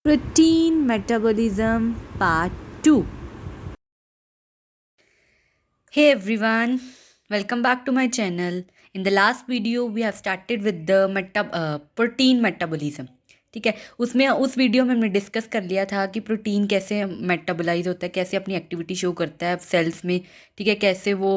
Protein metabolism part 2. Hey everyone, welcome back to my channel. In the last video we have started with the protein metabolism. ठीक है, उसमें उस video में हमने discuss कर लिया था कि प्रोटीन कैसे मेटाबोलाइज होता है, कैसे अपनी एक्टिविटी शो करता है सेल्स में. ठीक है, कैसे वो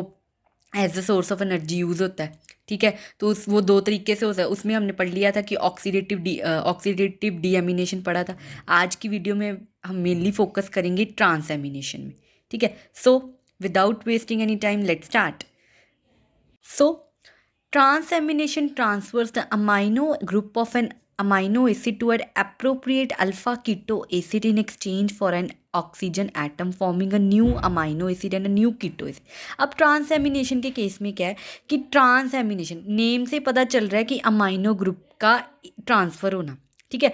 as a source of energy use होता है. ठीक है, तो वो दो तरीके से होता है. उसमें हमने पढ़ लिया था कि ऑक्सीडेटिव डीएमिनेशन पढ़ा था. आज की वीडियो में हम मेनली फोकस करेंगे ट्रांस एमिनेशन में. ठीक है, सो without wasting any time, let's start. So, transamination transfers the amino group of an amino acid to an appropriate alpha keto acid in exchange for an oxygen atom forming a new amino acid and a new keto acid. अब transamination के case में क्या है कि transamination name से पता चल रहा है कि अमाइनो ग्रुप का ट्रांसफ़र होना. ठीक है,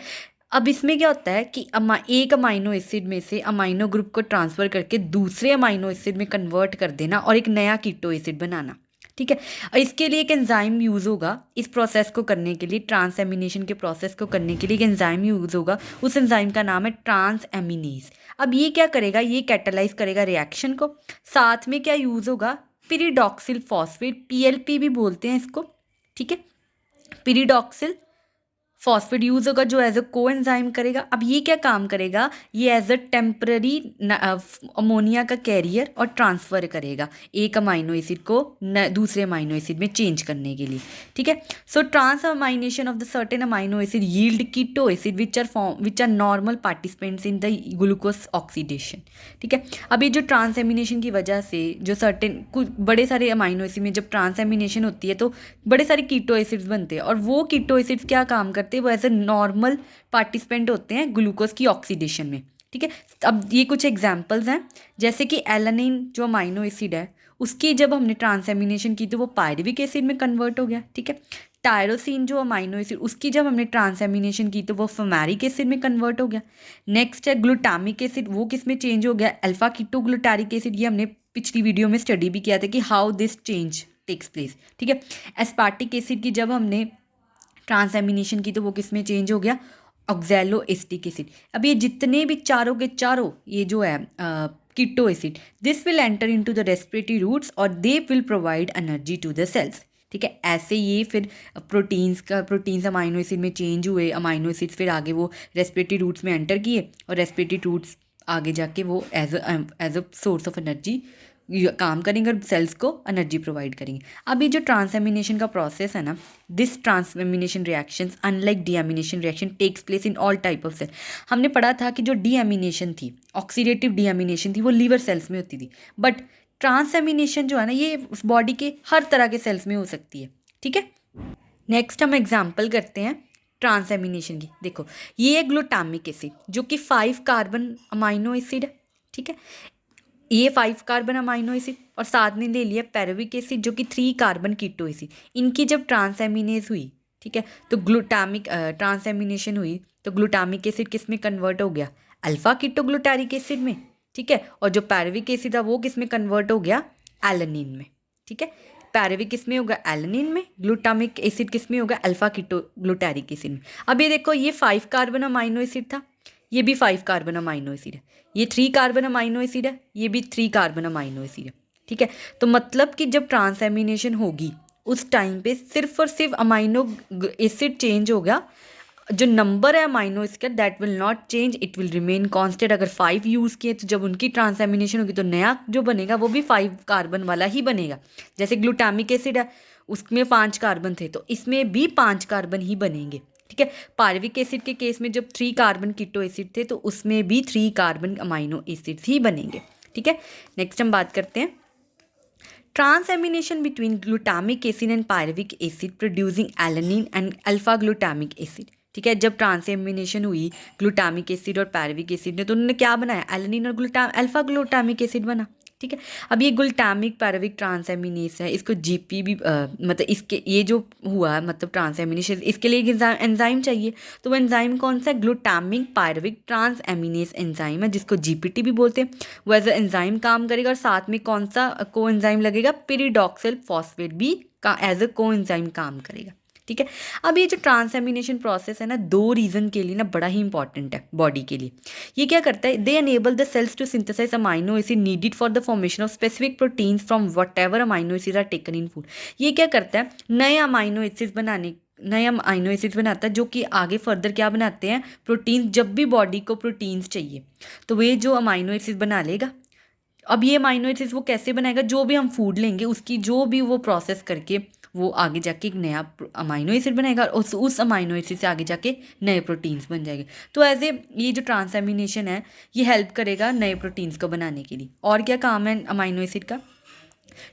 अब इसमें क्या होता है कि एक अमाइनो एसिड में से अमाइनो ग्रुप को ट्रांसफ़र करके दूसरे अमाइनो एसिड में कन्वर्ट कर देना और एक नया कीटो एसिड बनाना. ठीक है, और इसके लिए एक एंजाइम यूज़ होगा. इस प्रोसेस को करने के लिए, ट्रांसएमिनेशन के प्रोसेस को करने के लिए एक एंजाइम यूज़ होगा. उस एंजाइम का नाम है ट्रांसएमिनेज. अब ये क्या करेगा, ये कैटालाइज करेगा रिएक्शन को. साथ में क्या यूज़ होगा, पिरिडॉक्सिल फॉस्फेट, पीएलपी भी बोलते हैं इसको. ठीक है, पिरिडॉक्सिल फॉस्फेट यूज़ होगा जो एज अ को एंजाइम करेगा. अब ये क्या काम करेगा, ये एज अ टेम्पररी अमोनिया का कैरियर और ट्रांसफ़र करेगा एक अमाइनो एसिड को दूसरे अमाइनो एसिड में चेंज करने के लिए. ठीक है, so transamination of the certain amino acid yield keto acid which are normal participants in the glucose oxidation. ठीक है, अब ये जो ट्रांस एमिनेशन की वजह से जो सर्टेन कुछ बड़े सारे अमाइनो एसिड में जब ट्रांस एमिनेशन होती है तो बड़े सारे कीटो एसिड्स बनते हैं और वो कीटो एसिड्स क्या काम करते हैं, वो एज ए नॉर्मल पार्टिसिपेंट होते हैं ग्लूकोज की ऑक्सीडेशन में. ठीक है, अब ये कुछ एग्जांपल्स हैं, जैसे कि एलानिन जो अमाइनो एसिड है उसकी जब हमने ट्रांसएमिनेशन की तो वो पायरुविक एसिड में कन्वर्ट हो गया. ठीक है, टायरोसिन जो अमाइनो एसिड उसकी जब हमने ट्रांसएमिनेशन की तो वो फुमेरिक एसिड में कन्वर्ट हो गया. नेक्स्ट है ग्लूटामिक एसिड, वो किस में चेंज हो गया, अल्फा कीटोग्लूटारिक एसिड. ये हमने पिछली वीडियो में स्टडी भी किया था कि how this change takes place. ठीक है, एस्पार्टिक एसिड की जब हमने ट्रांसएमिनेशन की तो वो किस में चेंज हो गया, ऑक्जेलो एसिटिक एसिड. अब ये जितने भी चारों के चारों ये जो है keto acid, this will enter into the respiratory routes और they will provide energy to the cells. ठीक है, ऐसे ये फिर प्रोटीन्स अमाइनो एसिड में चेंज हुए, अमाइनो एसिड्स फिर आगे वो रेस्पिरेटरी रूट्स में एंटर किए और रेस्पिरेटरी रूट्स आगे जाके वो as a source of energy काम करेंगे और सेल्स को एनर्जी प्रोवाइड करेंगे. अब ये जो ट्रांसएमिनेशन का प्रोसेस है ना, this transamination reactions unlike deamination reaction takes place in all type of cell. हमने पढ़ा था कि जो डीएमिनेशन थी, ऑक्सीडेटिव डीएमिनेशन थी, वो लीवर सेल्स में होती थी. बट ट्रांसएमिनेशन जो है ना, ये उस बॉडी के हर तरह के सेल्स में हो सकती है. ठीक है, नेक्स्ट हम एग्जाम्पल करते हैं ट्रांसएमिनेशन की. देखो, ये है ग्लूटामिक एसिड जो कि 5 कार्बन अमाइनो एसिड है. ठीक है, ये 5 कार्बन अमाइनो एसिड और साथ में ले लिया पैरुविक एसिड जो कि 3 कार्बन कीटो एसिड. इनकी जब ट्रांसएमिनेज हुई, ठीक है, तो ग्लूटामिक ट्रांसएमिनेशन हुई तो ग्लूटामिक एसिड किस में कन्वर्ट हो गया, अल्फा कीटोग्लूटारिक एसिड में. ठीक है, और जो पैरुविक एसिड था वो किस में कन्वर्ट हो गया, एलानिन में. ठीक है, पैरुविक किस में होगा, एलानिन में. ग्लूटामिक एसिड किस में होगा, अल्फा कीटोग्लूटारिक एसिड में. अब ये देखो, ये 5 कार्बन अमाइनो एसिड था, ये भी 5 कार्बन अमाइनो एसिड है. ये 3 कार्बन अमाइनो एसिड है, ये भी 3 कार्बन अमाइनो एसिड है. ठीक है, तो मतलब कि जब ट्रांसएमिनेशन होगी उस टाइम पे सिर्फ और सिर्फ अमाइनो एसिड चेंज होगा, जो नंबर है amino acid that will not change, it will remain constant. अगर 5 यूज़ किए तो जब उनकी ट्रांसएमिनेशन होगी तो नया जो बनेगा वो भी 5 कार्बन वाला ही बनेगा. जैसे ग्लूटामिक एसिड है, उसमें 5 कार्बन थे तो इसमें भी 5 कार्बन ही बनेंगे. ठीक है, पार्विक एसिड के केस में जब 3 कार्बन कीटो एसिड थे तो उसमें भी 3 कार्बन अमाइनो एसिड ही बनेंगे. ठीक है, नेक्स्ट हम बात करते हैं transamination between glutamic acid and pyruvic acid producing alanine and alpha glutamic acid. ठीक है, जब ट्रांसएमिनेशन हुई ग्लूटामिक एसिड और पायरुविक एसिड ने तो उन्होंने क्या बनाया, एलानिन और अल्फा ग्लूटामिक एसिड बना. ठीक है, अब ये ग्लूटामिक पायरुविक ट्रांसएमिनेस है, इसको जीपी भी मतलब इसके ये जो हुआ मतलब ट्रांसएमिनेशन, इसके लिए एक एंजाइम चाहिए. तो वो एंजाइम कौन सा है, ग्लूटामिक पायरुविक ट्रांसएमिनेस एंजाइम है जिसको जीपीटी भी बोलते हैं. वो एज अ एंजाइम काम करेगा और साथ में कौन सा को एंजाइम लगेगा, पिरिडॉक्सिल फॉस्फेट भी का एज अ को एंजाइम काम करेगा. ठीक है। अब ये जो ट्रांसएमिनेशन प्रोसेस है ना, 2 रीज़न के लिए ना बड़ा ही इंपॉर्टेंट है बॉडी के लिए। ये क्या करता है, they enable the cells to synthesize amino acid needed for the formation of specific proteins from whatever amino acid are taken in food. ये क्या करता है, नए अमाइनो एसिड्स बनाता है, जो कि आगे फर्दर क्या बनाते हैं, प्रोटीन्स। जब भी बॉडी को प्रोटीन्स चाहिए तो वे जो अमाइनो एसिड बना लेगा। अब ये अमाइनो एसिड्स वो कैसे बनाएगा, जो भी हम फूड लेंगे उसकी जो भी वो प्रोसेस करके वो आगे जाके एक नया अमाइनो एसिड बनाएगा और उस अमाइनो एसिड से आगे जाके नए प्रोटीन्स बन जाएंगे। तो एज ए ये जो ट्रांसएमिनेशन है ये हेल्प करेगा नए प्रोटीन्स को बनाने के लिए। और क्या काम है अमाइनो एसिड का,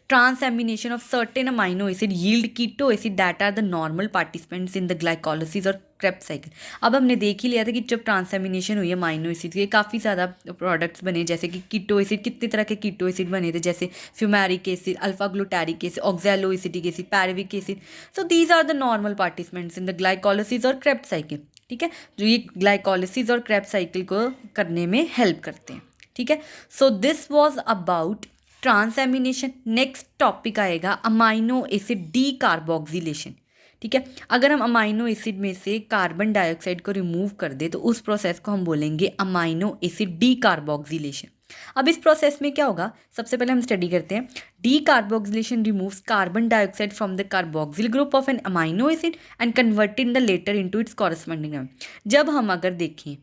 transamination of certain amino acid yield keto acid that are the normal participants in the glycolysis और क्रेब्स साइकिल। अब हमने देख ही लिया था कि जब ट्रांसएमिनेशन हुई अमाइनो एसिड के काफ़ी ज़्यादा प्रोडक्ट्स बने, जैसे कि कीटो एसिड, कितने तरह के कीटो एसिड बने थे, जैसे fumaric acid, alpha glutaric acid, oxalo acetic acid, pyruvic acid. So these are the normal participants in the glycolysis और क्रेब्स साइकिल। ठीक है, जो ये ग्लाइकोलिसिस और क्रेब्स साइकिल को करने में हेल्प करते हैं। ठीक है, so this was about transamination. Next topic आएगा अमाइनो एसिड डीकार्बोक्सिलेशन। ठीक है, अगर हम अमाइनो एसिड में से कार्बन डाइऑक्साइड को रिमूव कर दे तो उस प्रोसेस को हम बोलेंगे अमाइनो एसिड डीकार्बोक्सिलेशन। अब इस प्रोसेस में क्या होगा, सबसे पहले हम स्टडी करते हैं। Decarboxylation removes carbon dioxide from the carboxyl group of an amino acid and converted the latter into its corresponding. जब हम अगर देखें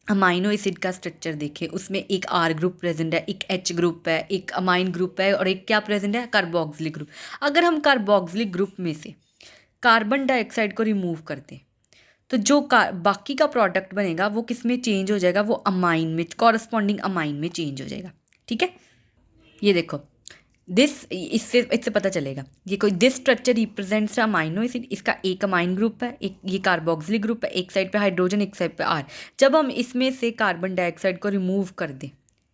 अमाइनो एसिड का स्ट्रक्चर देखें, उसमें एक आर ग्रुप प्रेजेंट है, एक एच ग्रुप है, एक अमाइन ग्रुप है और एक क्या प्रेजेंट है, कार्बोक्सिलिक ग्रुप। अगर हम कार्बोक्सिलिक ग्रुप में से कार्बन डाइऑक्साइड को रिमूव कर दें तो जो बाकी का प्रोडक्ट बनेगा वो किस में चेंज हो जाएगा, वो अमाइन में, कॉरस्पॉन्डिंग अमाइन में चेंज हो जाएगा। ठीक है, ये देखो इससे पता चलेगा ये कोई this structure represents amino acid. इसका एक अमाइन ग्रुप है, एक ये कार्बोक्सिलिक ग्रुप है, एक साइड पे हाइड्रोजन एक साइड पे आर। जब हम इसमें से कार्बन डाइऑक्साइड को रिमूव कर दें,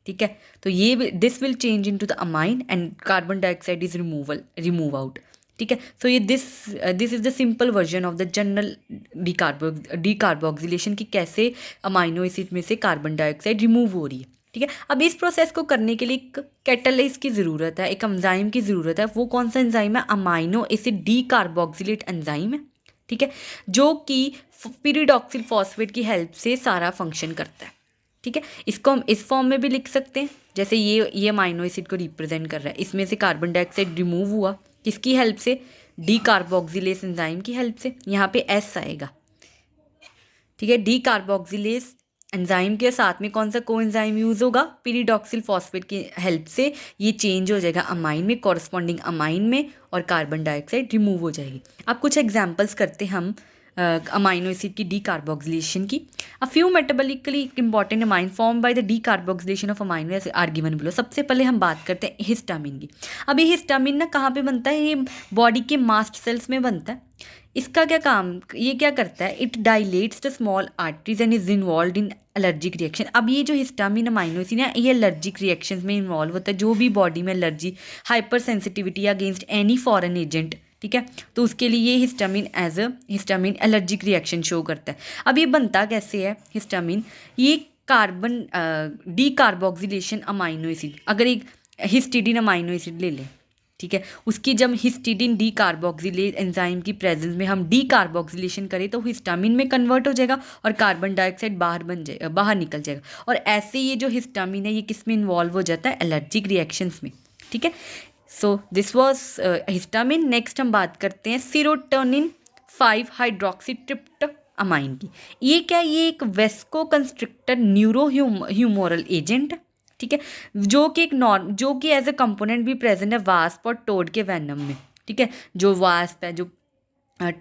ठीक है, तो ये this will change into the amine and carbon dioxide is remove out. ठीक है, सो ये this is the simple version of the general decarboxylation, कि कैसे अमाइनो एसिड में से कार्बन डाइऑक्साइड रिमूव हो रही है। ठीक है, अब इस प्रोसेस को करने के लिए एक कैटलाइज की ज़रूरत है, एक एंजाइम की ज़रूरत है। वो कौन सा एंजाइम है, अमाइनो एसिड डीकार्बोक्सिलेट एंजाइम है। ठीक है, जो कि पिरिडॉक्सिल फॉस्फेट की हेल्प से सारा फंक्शन करता है। ठीक है, इसको हम इस फॉर्म में भी लिख सकते हैं, जैसे ये अमाइनो एसिड को रिप्रेजेंट कर रहा है। इसमें से कार्बन डाइऑक्साइड रिमूव हुआ किसकी हेल्प से, डीकार्बोक्सिलेस एंजाइम की हेल्प से। यहाँ पे एस आएगा। ठीक है, डीकार्बोक्सिलेस एंजाइम के साथ में कौन सा को एंजाइम यूज़ होगा, पिरिडॉक्सिल फॉस्फेट की हेल्प से ये चेंज हो जाएगा अमाइन में, कॉरस्पॉन्डिंग अमाइन में, और कार्बन डाइऑक्साइड रिमूव हो जाएगी। अब कुछ एग्जांपल्स करते हैं हम अमाइनो एसिड की डीकार्बोक्सिलेशन की। A few metabolically important amine formed by the decarboxylation of amino acid are given below. सबसे पहले हम बात करते हैं हिस्टामिन की। अब ये हिस्टामिन ना कहाँ पे बनता है, ये बॉडी के मास्ट सेल्स में बनता है। इसका क्या काम, ये क्या करता है, it dilates the small arteries and is involve in allergic reaction. अब ये जो हिस्टामिन अमाइनो एसिड है ये एलर्जिक रिएक्शंस में इन्वॉल्व होता है। जो भी बॉडी में allergy, hyper sensitivity against any foreign agent, ठीक है, तो उसके लिए ये हिस्टामिन एलर्जिक रिएक्शन शो करता है। अब ये बनता कैसे है हिस्टामिन, ये कार्बन डीकार्बोक्सिलेशन अमाइनो एसिड, अगर एक हिस्टिडीन अमाइनो एसिड ले लें, ठीक है, उसकी जब हिस्टिडीन डीकार्बोक्सिलेज एंजाइम की प्रेजेंस में हम डीकार्बोक्सिलेशन करें तो हिस्टामिन में कन्वर्ट हो जाएगा और कार्बन डाइऑक्साइड बाहर निकल जाएगा। और ऐसे ये जो हिस्टामिन है ये किस में इन्वॉल्व हो जाता है, एलर्जिक रिएक्शंस में। ठीक है, so this was histamine. Next हम बात करते हैं सीरोटोनिन 5 हाइड्रोक्सी ट्रिप्टोमाइन की। ये क्या, ये एक Wesco constrictor neuro humoral agent है। ठीक है, जो कि एज ए कंपोनेंट भी प्रेजेंट है वास्प और टोड के वेनम में। ठीक है, जो वास्प है, जो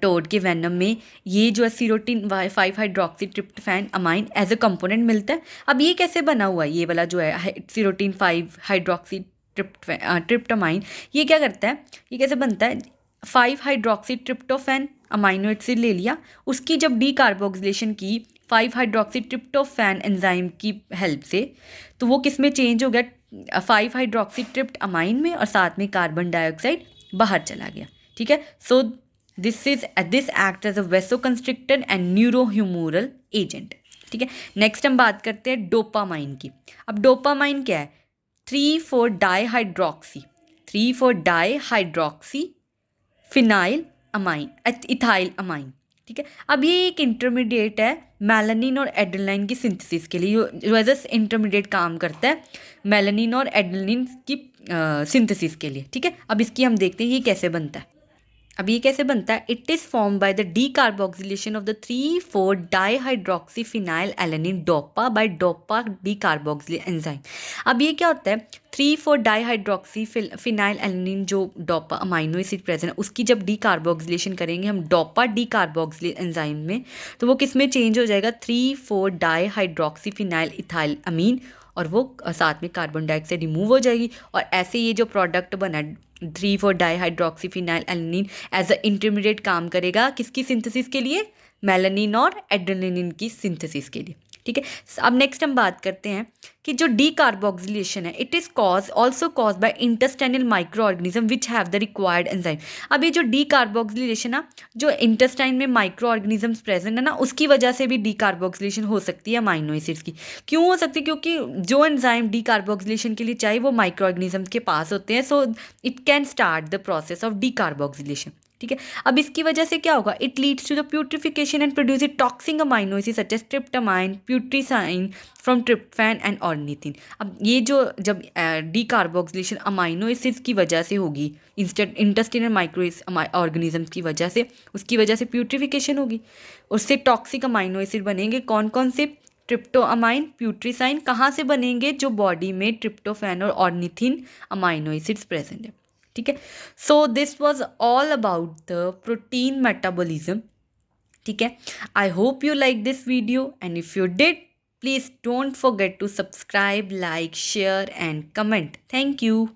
टोड के वेनम में ये जो है serotonin 5 hydroxy tryptophan amine as a component मिलता है। अब ये कैसे बना हुआ है, ये वाला जो है सीरोटिन 5 हाइड्रोक्सी ट्रिप्टोमाइन, ये क्या करता है, ये कैसे बनता है, 5 हाइड्रोक्सी ट्रिप्टोफैन अमाइनो एसिड ले लिया, उसकी जब डीकार्बोक्सिलेशन की 5 हाइड्रोक्सी ट्रिप्टोफैन एंजाइम की हेल्प से, तो वो किस में चेंज हो गया, 5 हाइड्रोक्सी ट्रिप्ट अमाइन में, और साथ में कार्बन डाइऑक्साइड बाहर चला गया। ठीक है, so this act as a vasoconstrictor and neurohumoral agent. ठीक है, नेक्स्ट हम बात करते हैं डोपामाइन की। अब डोपामाइन क्या है, 3,4 dihydroxy phenyl amine, ethyl amine. ठीक है, अब ये एक इंटरमीडिएट है मेलानिन और एड्रेनालिन की सिंथेसिस के लिए, जो एज ए इंटरमीडिएट काम करता है मेलानिन और एड्रेनालिन की सिंथेसिस के लिए। ठीक है, अब इसकी हम देखते हैं ये कैसे बनता है। अब ये कैसे बनता है? It is form by the decarboxylation of the 3,4 dihydroxyphenyl alanine dopa by dopa decarboxyl enzyme. अब ये क्या होता है? 3,4 डाईहाइड्रोक्सी फिनाइल एलेनिन जो डोपा अमाइनो एसिड प्रेजेंट है उसकी जब डीकार्बोक्सिलेशन करेंगे हम डोपा डीकार्बोक्सिल एंजाइम में, तो वो किस में चेंज हो जाएगा? 3,4 डाईहाइड्रोक्सीफिनाइल इथाइल अमीन, और वो साथ में कार्बन डाइऑक्साइड रिमूव हो जाएगी। और ऐसे ये जो प्रोडक्ट बना 3,4 dihydroxyphenyl alanine as a intermediate काम करेगा किसकी सिंथेसिस के लिए? मेलानिन और एड्रेनालिन की सिंथेसिस के लिए। ठीक है, अब नेक्स्ट हम बात करते हैं कि जो डीकार्बोक्सिलेशन है it is cause also cause by intestinal micro organism which have the required enzyme. अब ये जो डीकार्बोक्सिलेशन ना, जो इंटेस्टाइन में माइक्रो ऑर्गेनिजम्स प्रेजेंट है ना, उसकी वजह से भी डीकार्बोक्सिलेशन हो सकती है अमाइनो एसिड्स की। क्यों हो सकती है? क्योंकि जो एंजाइम डीकार्बोक्सिलेशन के लिए चाहिए वो माइक्रो ऑर्गेनिजम्स के पास होते हैं, so it can start the process of decarboxylation. ठीक है, अब इसकी वजह से क्या होगा? It leads to the putrefaction and produce toxic amino acid such as tryptamine, putrescine from tryptophan and ornithine. अब ये जो जब डीकार्बोक्सिलेशन अमाइनो एसिड्स की वजह से होगी इंटेस्टिनल माइक्रो ऑर्गेनिजम्स की वजह से, उसकी वजह से प्यूट्रिफिकेशन होगी, उससे टॉक्सिक अमाइनो एसिड बनेंगे। कौन कौन से? ट्रिप्टोअमाइन, प्यूट्रीसाइन। कहाँ से बनेंगे? जो बॉडी में ट्रिप्टोफैन और ऑर्निथिन अमाइनो एसिड्स प्रेजेंट है। ठीक है, so this was all about the protein metabolism. ठीक है, I hope you like this video and if you did please don't forget to subscribe, like, share and comment. Thank you.